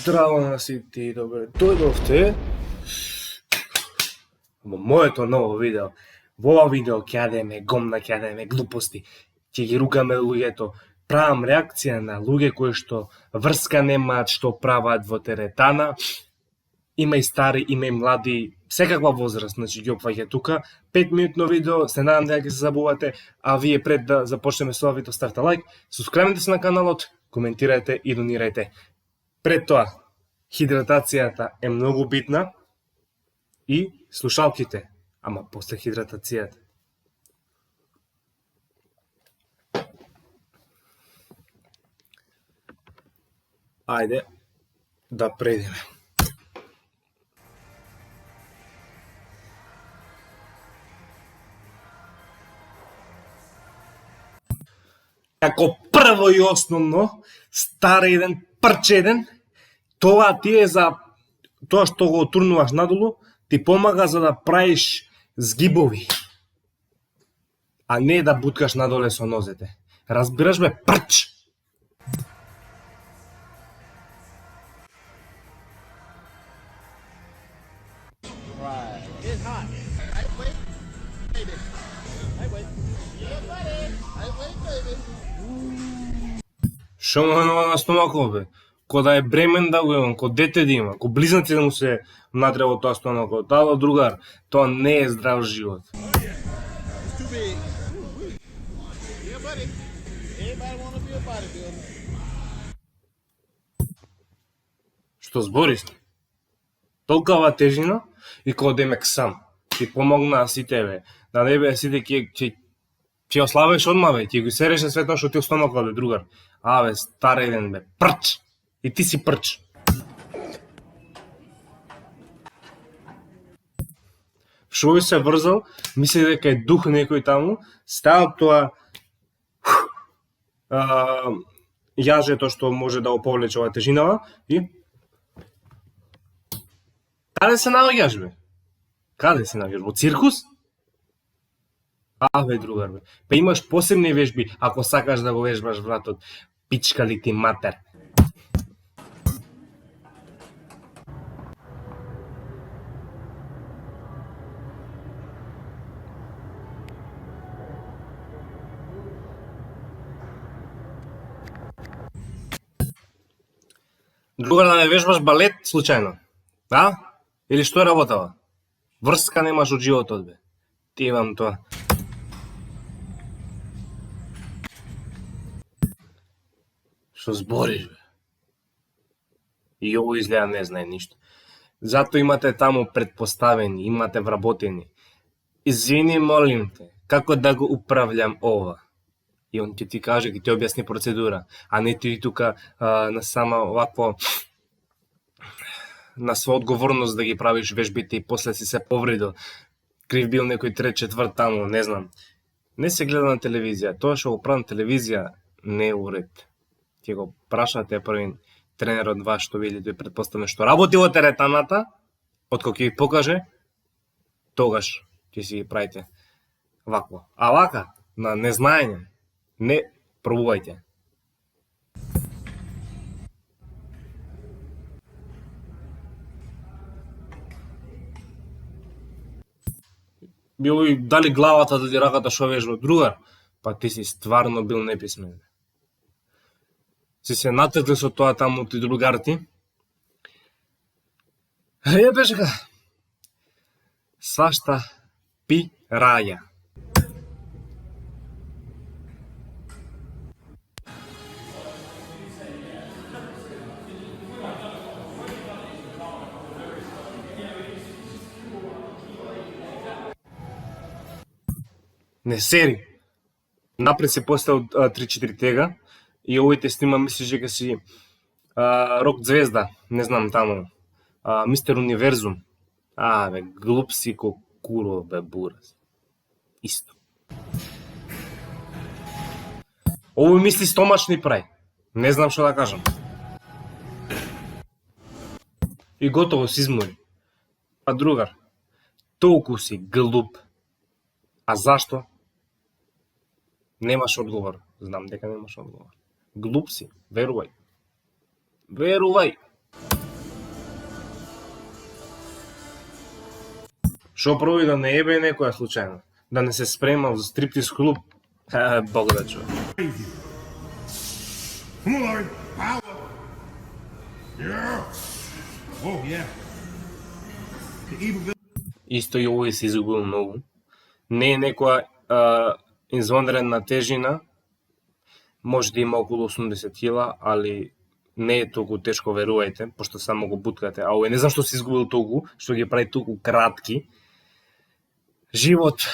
Здраво на сите и добре дојдовте во моето ново видео. Во ова видео ќе јадеме гомна, ќе јадеме глупости, ќе ги ругаме луѓето. Правам реакција на луѓе кои што врска немаат, што прават во теретана. Има и стари, има и млади, секаква возраст, значи ги опфаќа тука. 5-минутно видео, се надам дека ќе се забавате, а вие пред да започнеме со ова видео, ставте лайк, субскрајбнете се на каналот, коментирајте и донирајте. Пред тоа, хидратацијата е многу битна и слушалките, ама после хидратацијата. Ајде да предиме. Како прво и основно, стар еден, прч еден, тоа ти е за тоа што го турнуваш надолу, ти помага за да правиш згибови, а не да буткаш надоле со нозете. Разбираш бе, прч! Шо му на стомакот бе? Ко да е бремен да го имам, ко дете да има, ко близнаци да му се внатре во тоа стомакот. Ало, другар, тоа не е здрав живот. Што збориш? Толкова тежина и ко демек сам. Ти помогнаа сите бе. Да не бе сите ќе ослабеш одма бе, ќе го сереше светно што ти у стомакот бе, другар. Бе, стар еден бе, прч! И ти си прч. Шо би се врзал, мисли дека е дух некој таму, става тоа јажето што може да оповлече ова тежинава и... Каде се наоѓаш бе? Каде се наоѓаш? Во циркус? Бе, другар бе. Па имаш посебни вежби ако сакаш да го вежбаш вратот. Пичка ли ти матер? Другар, да не вежбаш балет случајно? Да? Или што е работава? Врска немаш од животот бе. Ти имам тоа. Што збориш бе? И ово изгледа не знае ништо. Зато имате таму предпоставени, имате вработени. Извини, молим те, како да го управљам ова? И он ќе ти каже, ќе ти објасни процедура, а не ти тука на сама овакво на своја одговорност да ги правиш вежбите и после си се повредил. Крив бил некој трет, четврт таму, не знам. Не се гледа на телевизија. Тоа што го прави на телевизија не е уред. Ќе го прашате првин тренерот ваш што види тој претпоставено што работи во теретаната, откако ќе ви покаже, тогаш ќе си ги правите вакво. А вака, на незнаење, не пробувајте. Било и дали главата, дали раката што вежба, другар, па ти си стварно бил неписмен. Си се натргли со тоа таму ти другарти. Ја беше ка. Свашта пи раја. Не сери. Напред се поставил 3-4 тега и овојте снима мислиш дека си рок звезда, не знам таму, Мистер Универзум. Бе, глуп си ко куро бе бураз. Исто. Овој мисли стомачни прај. Не знам што да кажам. И готово се измори. Па другар, толку си глуп. А зашто? Немаш одговор. Знам дека немаш одговор. Глуп си, верувај. Верувај. Шо проби да не ебе некоја случајно? Да не се спремал за стриптиз клуб? Бог да чува. Come on, Larry. Power. Yeah. Oh, yeah. The evil. Исто и овој се изгубил многу. Не е некоја извонредна тежина, може да има околу 80 кила, али не е толку тешко, верувајте, пошто само го буткате. А овој не знам што се изгубил толку, што ги прави толку кратки. Живот.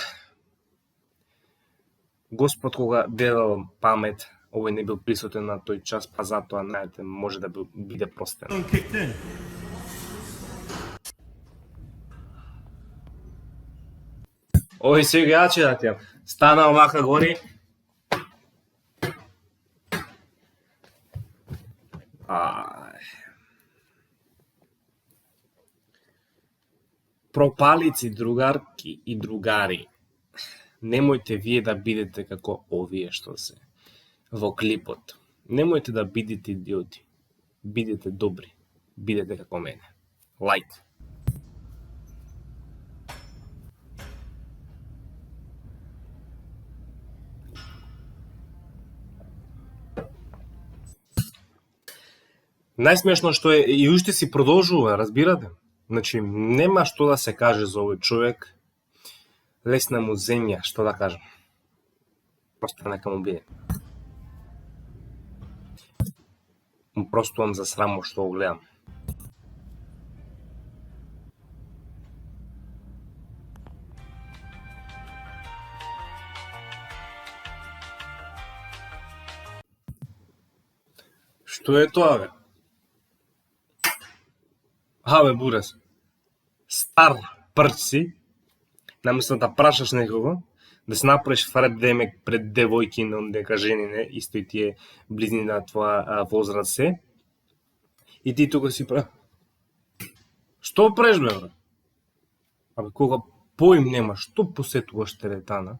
Господ кога дел памет, овој не бил присутен на тој час, па затоа, знаете, може да биде простен. Kicked in. Овој сега јаче да ти стана овака гори. Пропалици, другарки и другари, немојте вие да бидете како овие што се во клипот. Немојте да бидете идиоти. Бидете добри. Бидете како мене. Лайк. Најсмешно што е и уште си продолжува, разбирате? Значи, нема што да се каже за овој човек. Лесна му земја, што да кажам. Просто нека му биде. Просто вам засрамо што го гледам. Што е тоа, бе? Бе, бурес. Стар прч си, наместо да прашаш некого, да се направиш фред демек пред девојки, но дека жени не, исто и тие близни на твоја возраст се. И ти тука си Што преш, бе? Абе, кога поим нема, што посетуваш теретана?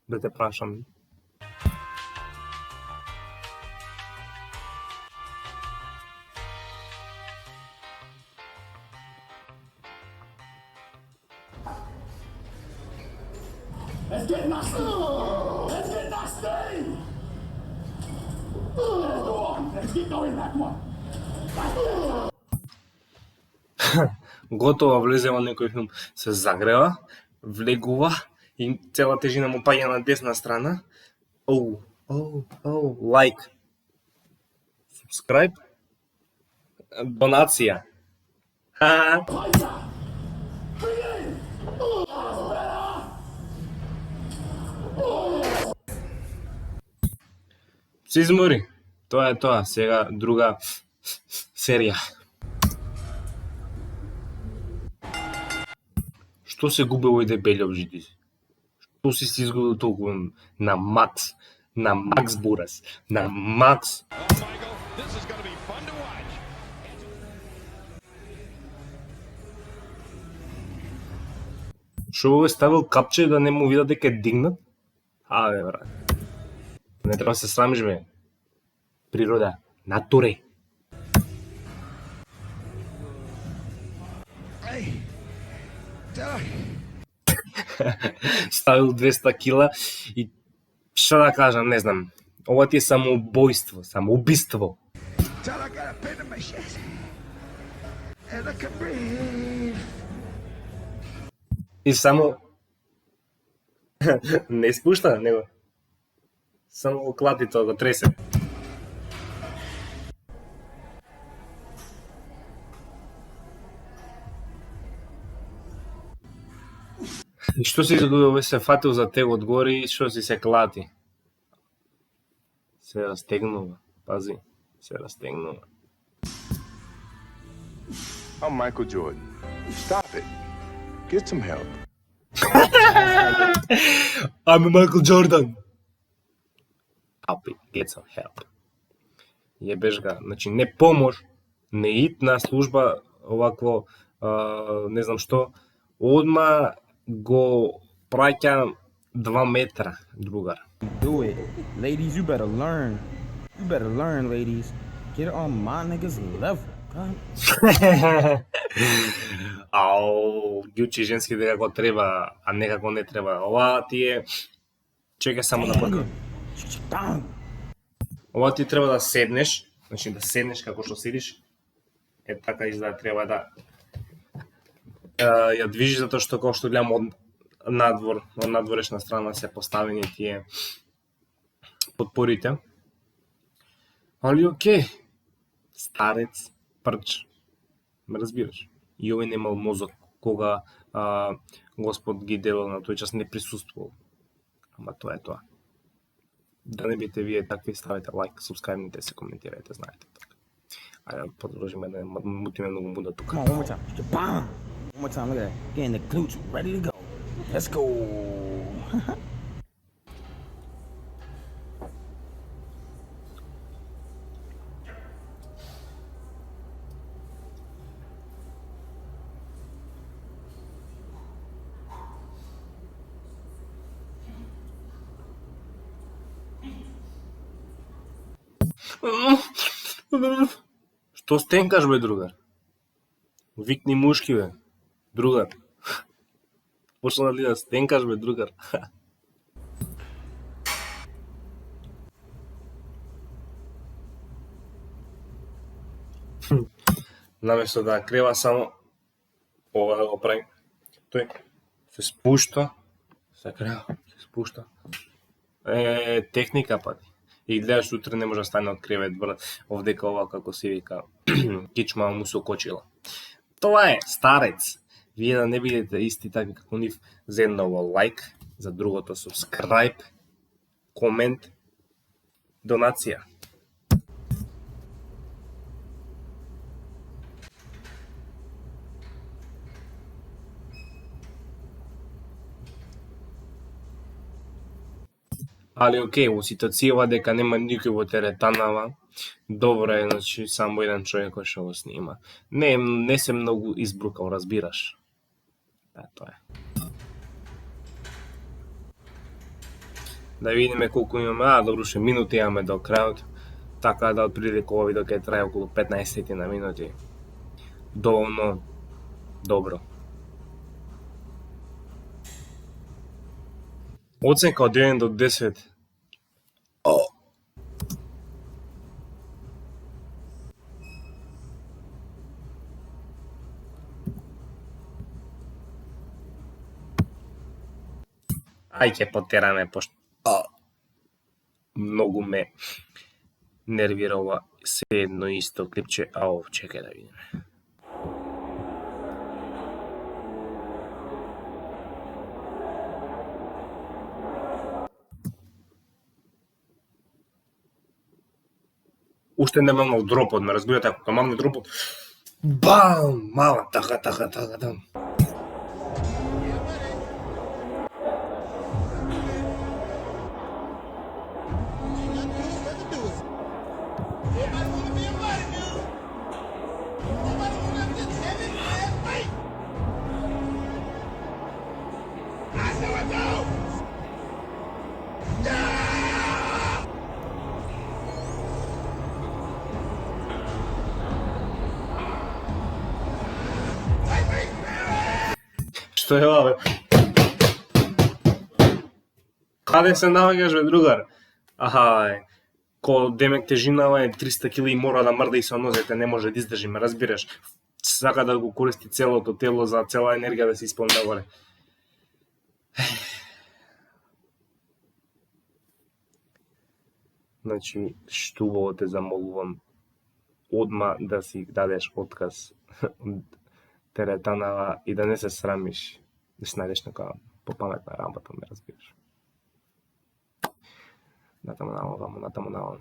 Да те прашам. Let's get nasty. Let's get nasty. Let's go on. Let's keep going that one. Готово, влезе во некој филм, се загрева, влегува и цела тежина му паѓа на десна страна. Лайк. Subscribe. Донација. Се измори. Тоа е тоа, сега друга серија. Што се губи овој дебелјов жиди? Што си изгубил толку на Макс? На Макс Бурас. На Макс. Шо овој ставил капче да не му видат дека е дигнат? Бе, брат. Не треба се срамиш, бе. Природа. Натуре. Ставил 200 кила и што да кажам, не знам. Ова ти е самоубојство, самоубиство. И само не спушта, него. Само го клати тоа, го тресе. И што си изгубил, се фатил за тегот гори и што си се клати? Се растегнува, пази, се растегнува. I'm Michael Jordan. Stop it. Get some help. I'm Michael Jordan. Papi, get some help. Јебеш га, значи не помош, не итна служба, овакво, не знам што, одма го праќа 2 метра, другар. Do it. Ladies, you better learn. You better learn, ladies. Get on my niggas level. God. Ау, ги учи женски дека го треба, а не како не треба. Ова ти е... Чекай само да покажам. Damn. Ова ти треба да седнеш, значи да седнеш како што седиш. Е така изгледа, треба да ја движиш, затоа што како што гледам од надвор, од надворешна страна се поставени тие подпорите. Али окей, старец, прч, ме разбираш. И овој немал мозок кога Господ ги делал на тој час, не присуствувал. Ама тоа е тоа. Да не бите вие такви, ставете лайк, субскрайбнете се, коментирајте, знаете така. Ајде продолжиме да мутиме многу муда тука. Come on, one more time. Bam. One more time. Look at that. Getting the glutes ready to go. Let's go. Што стенкаш, бе, другар? Викни мушки, бе. Другар. Почна да стенкаш, бе, другар. Наместо да крева само ова да го прави. Тој се спушта, се крева, се спушта. Техника пати. И гледаш утре не може да стане од кревет, брат, овдека ова како се вика, кичма му се окочила. Тоа е, старец. Вие да не бидете исти такви како нив, за едново лайк, за другото субскрайб, комент, донација. Али окей, во ситуацијава дека нема никој во теретанава, добро е, значи, само еден човек кој што го снима. Не се многу избрукал, разбираш. Тоа е. Да видиме колку имаме, добро ше минути имаме до крајот, така да отприлика ова видео ќе трае околу 15 на минути. Доволно добро. Оценка од 1 до 10. Ај ќе потераме, пошто многу ме нервира ова се едно исто клипче. Ау, чекај да видиме. Уште не мамнал дропот, ме разбирате, ако мамне дропот, бам, мала, така. Што е ова, бе? Каде се наоѓаш, бе, другар? Аха, ко демек тежинава е 300 кг и мора да мрда и со нозете, не може да издржи, ме разбираш. Сака да го користи целото тело за цела енергија да се исполни нагоре. Значи, штубаво те замолувам одма да си дадеш отказ теретанава и да не се срамиш да си најдеш нека попаметна работа, ме разбираш. Натаму наваму.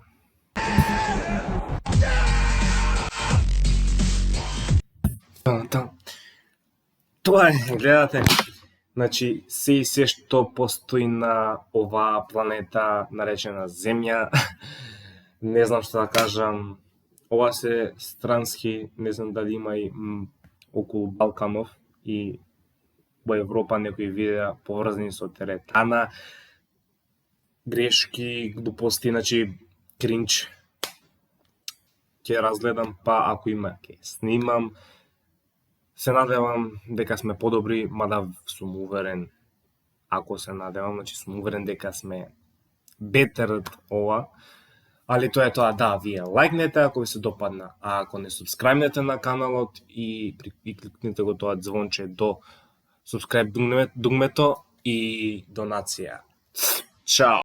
Тоа е, гледате. Значи, се што постои на оваа планета наречена Земја, не знам што да кажам, ова се странски, не знам дали има и околу Балканов и во Европа некои видеа поврзани со теретана, грешки, глупости, значи кринч. Ќе разгледам, па ако има ќе снимам. Се надевам дека сме подобри, мада сум уверен, ако се надевам, значи сум уверен дека сме better од ова. Али тоа е тоа, да, вие лајкнете ако ви се допадна, а ако не субскрајбнете на каналот и кликнете го тоа звонче до субскрајб дугмето и донација. Чао!